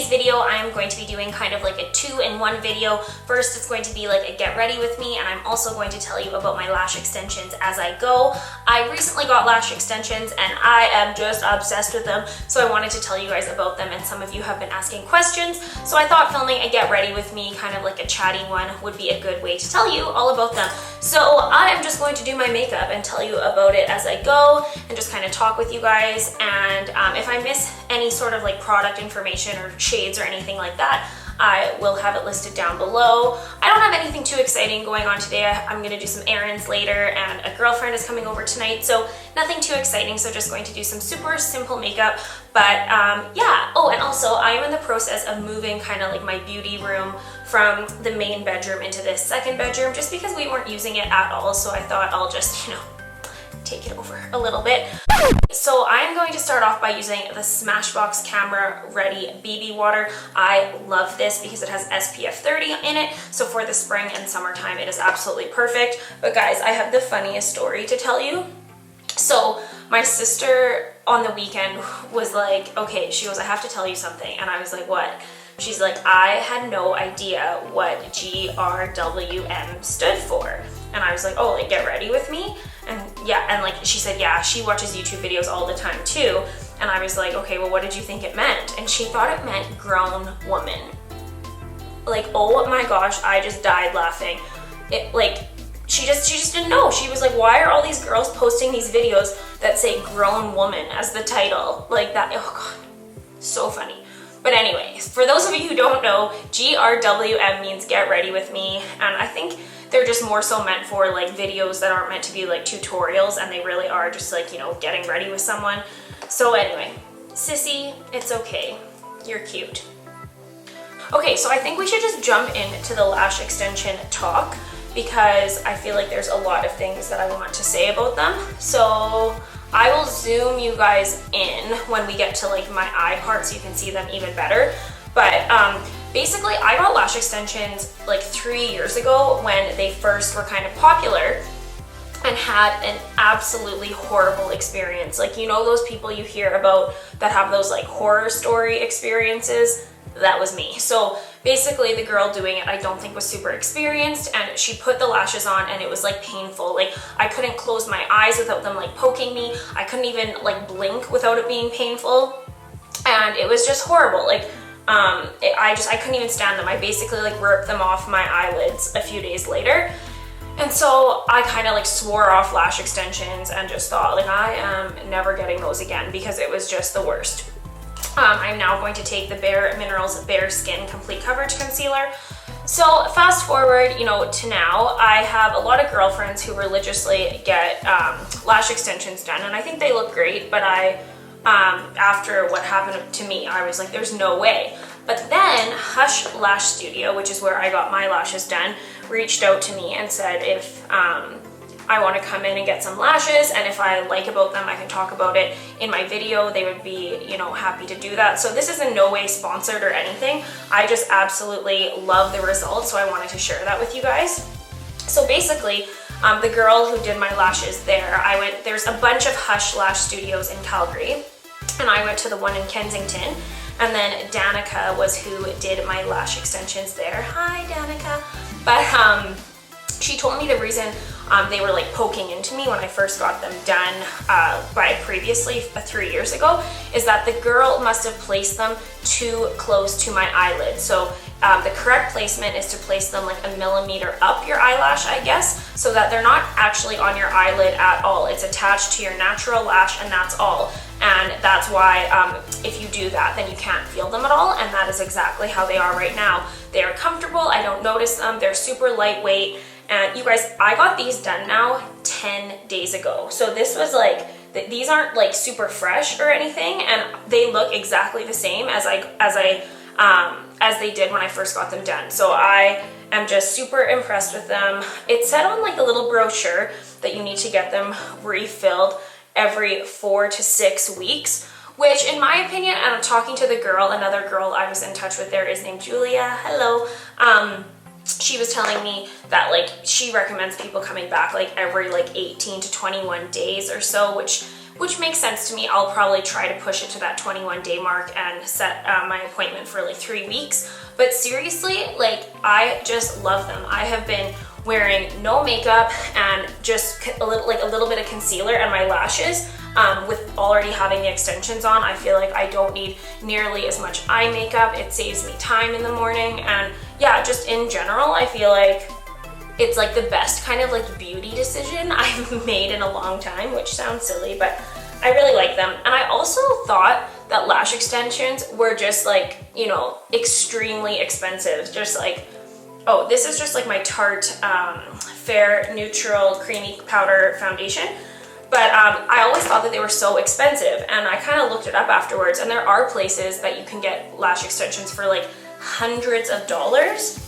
today's video, I'm going to be doing kind of like a 2-in-1 video. First, it's going to be like a get ready with me, and I'm also going to tell you about my lash extensions as I go. I recently got lash extensions and I am just obsessed with them, so I wanted to tell you guys about them, and some of you have been asking questions, so I thought filming a get ready with me, kind of like a chatty one, would be a good way to tell you all about them. So I am just going to do my makeup and tell you about it as I go, and just kind of talk with you guys, and if I miss any sort of like product information or shades or anything like that, I will have it listed down below. I don't have anything too exciting going on today. I'm gonna do some errands later, and a girlfriend is coming over tonight, so nothing too exciting, so just going to do some super simple makeup. But yeah, oh, and also I am in the process of moving kind of like my beauty room from the main bedroom into this second bedroom, just because we weren't using it at all, so I thought I'll just, take it over a little bit. So I'm going to start off by using the Smashbox Camera Ready BB Water. I love this because it has SPF 30 in it, so for the spring and summertime it is absolutely perfect. But guys, I have the funniest story to tell you. So my sister on the weekend was like, okay, she goes, I have to tell you something. And I was like, what? She's like, I had no idea what GRWM stood for. And I was like, oh, like get ready with me? And yeah, and like she said, yeah, she watches YouTube videos all the time too. And I was like, okay, well, what did you think it meant? And she thought it meant grown woman. Like, oh my gosh, I just died laughing. It like, she just didn't know. She was like, why are all these girls posting these videos that say grown woman as the title? Like that, oh God, so funny. But anyways, for those of you who don't know, GRWM means get ready with me. And I think they're just more so meant for like videos that aren't meant to be like tutorials, and they really are just like, getting ready with someone. So anyway, sissy, it's okay. You're cute. Okay, so I think we should just jump into the lash extension talk, because I feel like there's a lot of things that I want to say about them. So I will zoom you guys in when we get to like my eye part so you can see them even better. But basically I got lash extensions like 3 years ago when they first were kind of popular, and had an absolutely horrible experience. Like, those people you hear about that have those like horror story experiences? That was me. So basically the girl doing it I don't think was super experienced, and she put the lashes on and it was like painful. Like I couldn't close my eyes without them like poking me. I couldn't even like blink without it being painful, and it was just horrible. Like I couldn't even stand them. I basically like ripped them off my eyelids a few days later. And so I kind of like swore off lash extensions and just thought like I am never getting those again, because it was just the worst. I'm now going to take the Bare Minerals Bare Skin Complete Coverage Concealer. So fast forward, to now, I have a lot of girlfriends who religiously get lash extensions done, and I think they look great, but after what happened to me, I was like, there's no way. But then Hush Lash Studio, which is where I got my lashes done, reached out to me and said if I want to come in and get some lashes, and if I like about them, I can talk about it in my video. They would be, happy to do that. So this is in no way sponsored or anything. I just absolutely love the results, so I wanted to share that with you guys. So basically, the girl who did my lashes there's a bunch of Hush Lash Studios in Calgary, and I went to the one in Kensington, and then Danica was who did my lash extensions there. Hi, Danica. But she told me the reason they were like poking into me when I first got them done previously 3 years ago is that the girl must have placed them too close to my eyelid. So the correct placement is to place them like a millimeter up your eyelash, I guess, so that they're not actually on your eyelid at all. It's attached to your natural lash, and that's all. And that's why if you do that, then you can't feel them at all, and that is exactly how they are right now. They are comfortable, I don't notice them, they're super lightweight, and you guys, I got these done now 10 days ago. So this was like, these aren't like super fresh or anything, and they look exactly the same as they did when I first got them done. So I am just super impressed with them. It said on like the little brochure that you need to get them refilled every 4 to 6 weeks, which in my opinion, and I'm talking to the girl, another girl I was in touch with there is named Julia, hello, she was telling me that like she recommends people coming back like every like 18 to 21 days or so, which which makes sense to me. I'll probably try to push it to that 21-day mark and set my appointment for like 3 weeks. But seriously, like, I just love them. I have been wearing no makeup and just a little bit of concealer and my lashes. With already having the extensions on, I feel like I don't need nearly as much eye makeup. It saves me time in the morning, and yeah, just in general, I feel like it's like the best kind of like beauty decision I've made in a long time, which sounds silly, but I really like them. And I also thought that lash extensions were just like, you know, extremely expensive. Just like, oh, this is just like my Tarte Fair Neutral Creamy Powder Foundation. But I always thought that they were so expensive, and I kind of looked it up afterwards, and there are places that you can get lash extensions for like hundreds of dollars.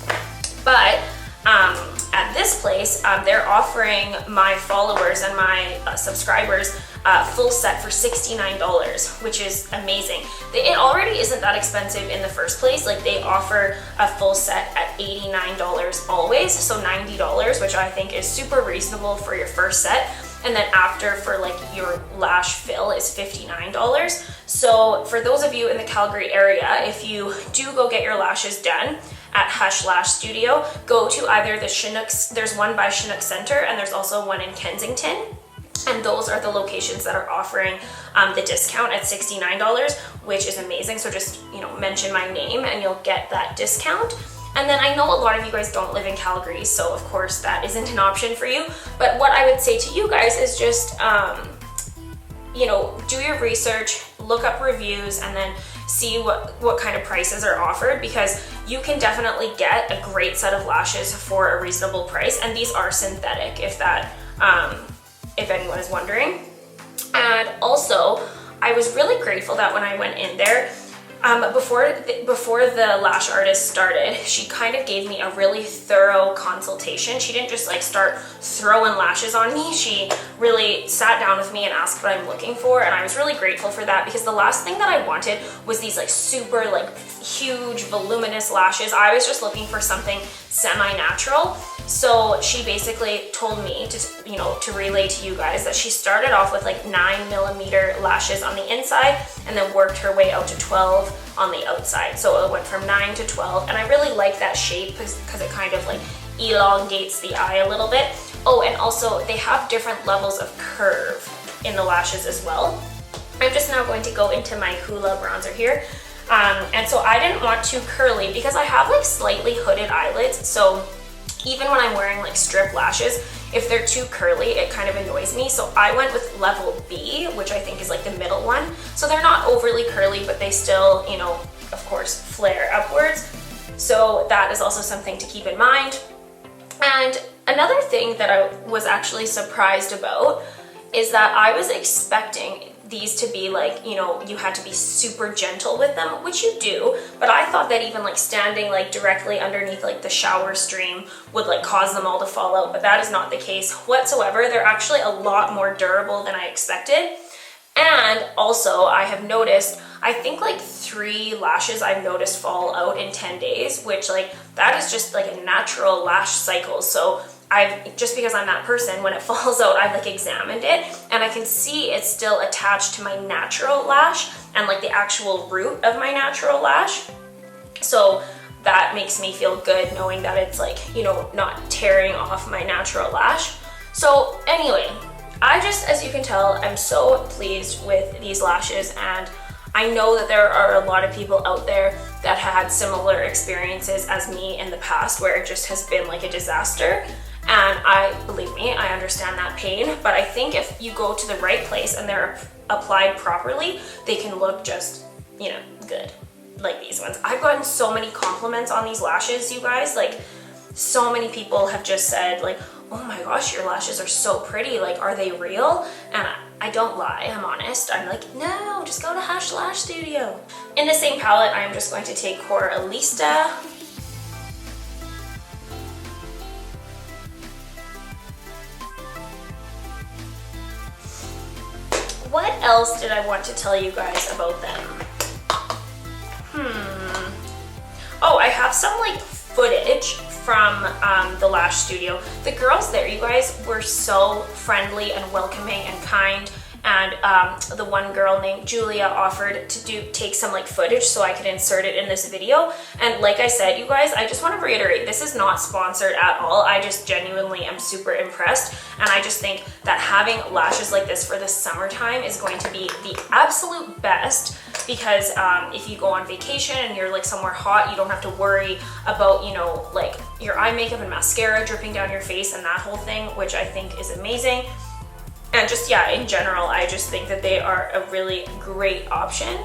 But at this place, they're offering my followers and my subscribers a full set for $69, which is amazing. It already isn't that expensive in the first place. Like, they offer a full set at $89 always, so $90, which I think is super reasonable for your first set. And then after, for like your lash fill, is $59. So for those of you in the Calgary area, if you do go get your lashes done at Hush Lash Studio, go to either the Chinooks. There's one by Chinook Center, and there's also one in Kensington. And those are the locations that are offering the discount at $69, which is amazing. So just, you know, mention my name and you'll get that discount. And then I know a lot of you guys don't live in Calgary, so of course that isn't an option for you. But what I would say to you guys is just, you know, do your research, look up reviews, and then see what kind of prices are offered, because you can definitely get a great set of lashes for a reasonable price. And these are synthetic, if that, if anyone is wondering. And also, I was really grateful that when I went in there, before the lash artist started, she kind of gave me a really thorough consultation. She didn't just like start throwing lashes on me. She really sat down with me and asked what I'm looking for, and I was really grateful for that, because the last thing that I wanted was these like super like huge voluminous lashes. I was just looking for something semi-natural. So she basically told me to, you know, to relay to you guys that she started off with like 9mm lashes on the inside and then worked her way out to 12 on the outside. So it went from 9 to 12, and I really like that shape because it kind of like elongates the eye a little bit. Oh, and also they have different levels of curve in the lashes as well. I'm just now going to go into my Hoola bronzer here. And so I didn't want too curly because I have like slightly hooded eyelids. So even when I'm wearing like strip lashes, if they're too curly, it kind of annoys me. So I went with level B, which I think is like the middle one. So they're not overly curly, but they still, you know, of course, flare upwards. So that is also something to keep in mind. And another thing that I was actually surprised about is that I was expecting these to be like, you know, you had to be super gentle with them, which you do, but I thought that even like standing like directly underneath like the shower stream would like cause them all to fall out, but that is not the case whatsoever. They're actually a lot more durable than I expected. And also I have noticed, I think like 3 lashes I've noticed fall out in 10 days, which like that is just like a natural lash cycle. So just because I'm that person, when it falls out, I've like examined it and I can see it's still attached to my natural lash and like the actual root of my natural lash. So that makes me feel good knowing that it's like, you know, not tearing off my natural lash. So anyway, I just, as you can tell, I'm so pleased with these lashes, and I know that there are a lot of people out there that had similar experiences as me in the past where it just has been like a disaster. And believe me, I understand that pain, but I think if you go to the right place and they're applied properly, they can look just, you know, good, like these ones. I've gotten so many compliments on these lashes, you guys. Like, so many people have just said like, oh my gosh, your lashes are so pretty, like, are they real? And I don't lie, I'm honest. I'm like, no, just go to Hush Lash Studio. In the same palette, I'm just going to take Cora Elista. What else did I want to tell you guys about them? Oh, I have some like footage from the lash studio. The girls there, you guys, were so friendly and welcoming and kind, and the one girl named Julia offered to take some like footage so I could insert it in this video. And like I said, you guys, I just want to reiterate, this is not sponsored at all. I just genuinely am super impressed, and I just think that having lashes like this for the summertime is going to be the absolute best, because if you go on vacation and you're like somewhere hot, you don't have to worry about, you know, like your eye makeup and mascara dripping down your face and that whole thing, which I think is amazing. And just, yeah, in general, I just think that they are a really great option.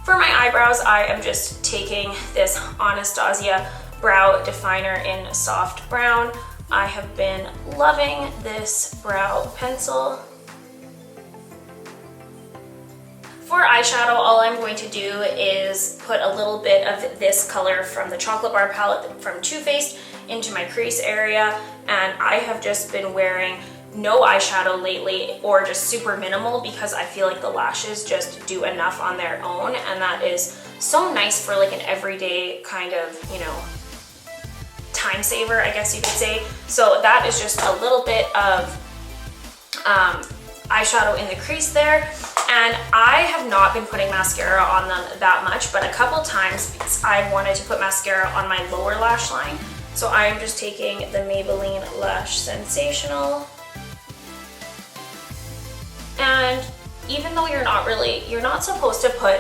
For my eyebrows, I am just taking this Anastasia brow definer in soft brown. I have been loving this brow pencil. For eyeshadow, all I'm going to do is put a little bit of this color from the Chocolate Bar palette from Too Faced into my crease area, and I have just been wearing no eyeshadow lately, or just super minimal, because I feel like the lashes just do enough on their own, and that is so nice for like an everyday kind of, you know, time saver, I guess you could say. So that is just a little bit of eyeshadow in the crease there. And I have not been putting mascara on them that much, but a couple times I wanted to put mascara on my lower lash line. So I am just taking the Maybelline Lash Sensational. And even though you're not supposed to put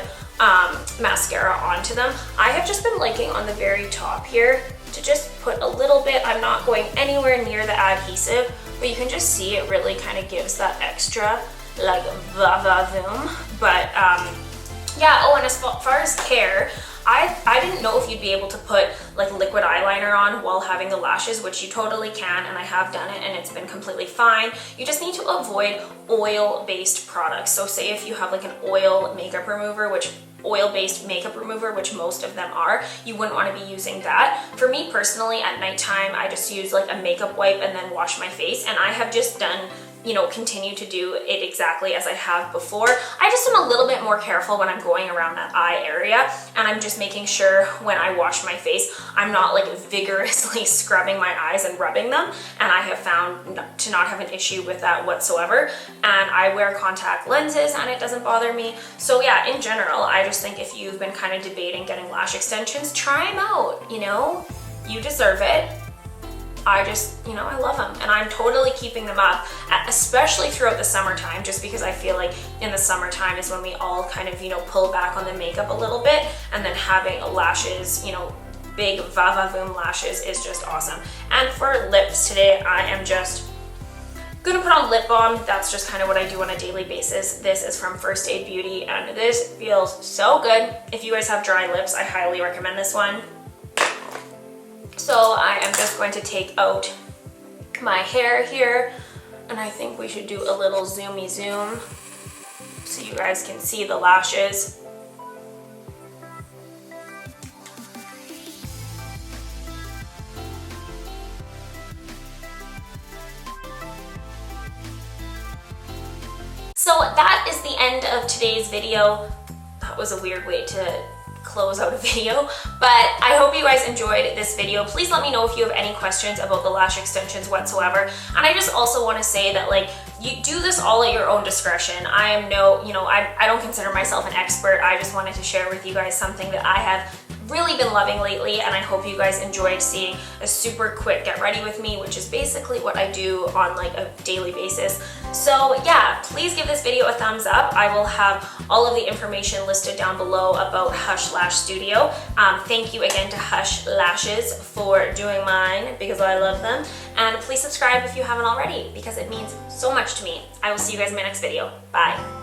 mascara onto them, I have just been liking on the very top here to just put a little bit. I'm not going anywhere near the adhesive, but you can just see it really kind of gives that extra like va-va-voom. But yeah, oh, and as far as hair, I didn't know if you'd be able to put like liquid eyeliner on while having the lashes, which you totally can, and I have done it and it's been completely fine. You just need to avoid oil-based products. So say if you have like an oil-based makeup remover, which most of them are, you wouldn't want to be using that. For me personally, at nighttime, I just use like a makeup wipe and then wash my face, and I have just done, you know, continue to do it exactly as I have before. I just am a little bit more careful when I'm going around that eye area, and I'm just making sure when I wash my face, I'm not like vigorously scrubbing my eyes and rubbing them, and I have found to not have an issue with that whatsoever. And I wear contact lenses and it doesn't bother me. So yeah, in general, I just think if you've been kind of debating getting lash extensions, try them out, you know, you deserve it. I just, you know, I love them, and I'm totally keeping them up, especially throughout the summertime, just because I feel like in the summertime is when we all kind of, you know, pull back on the makeup a little bit, and then having lashes, you know, big va-va-voom lashes is just awesome. And for lips today, I am just gonna put on lip balm. That's just kind of what I do on a daily basis. This is from First Aid Beauty, and this feels so good. If you guys have dry lips, I highly recommend this one. So I am just going to take out my hair here, and I think we should do a little zoomy zoom so you guys can see the lashes. So that is the end of today's video. That was a weird way to close out a video, but I hope you guys enjoyed this video. Please let me know if you have any questions about the lash extensions whatsoever. And I just also want to say that, like, you do this all at your own discretion. I am no, you know, I don't consider myself an expert. I just wanted to share with you guys something that I have really been loving lately, and I hope you guys enjoyed seeing a super quick get ready with me, which is basically what I do on like a daily basis. So yeah, please give this video a thumbs up. I will have all of the information listed down below about Hush Lash Studio. Thank you again to Hush Lashes for doing mine, because I love them. And please subscribe if you haven't already, because it means so much to me. I will see you guys in my next video. Bye.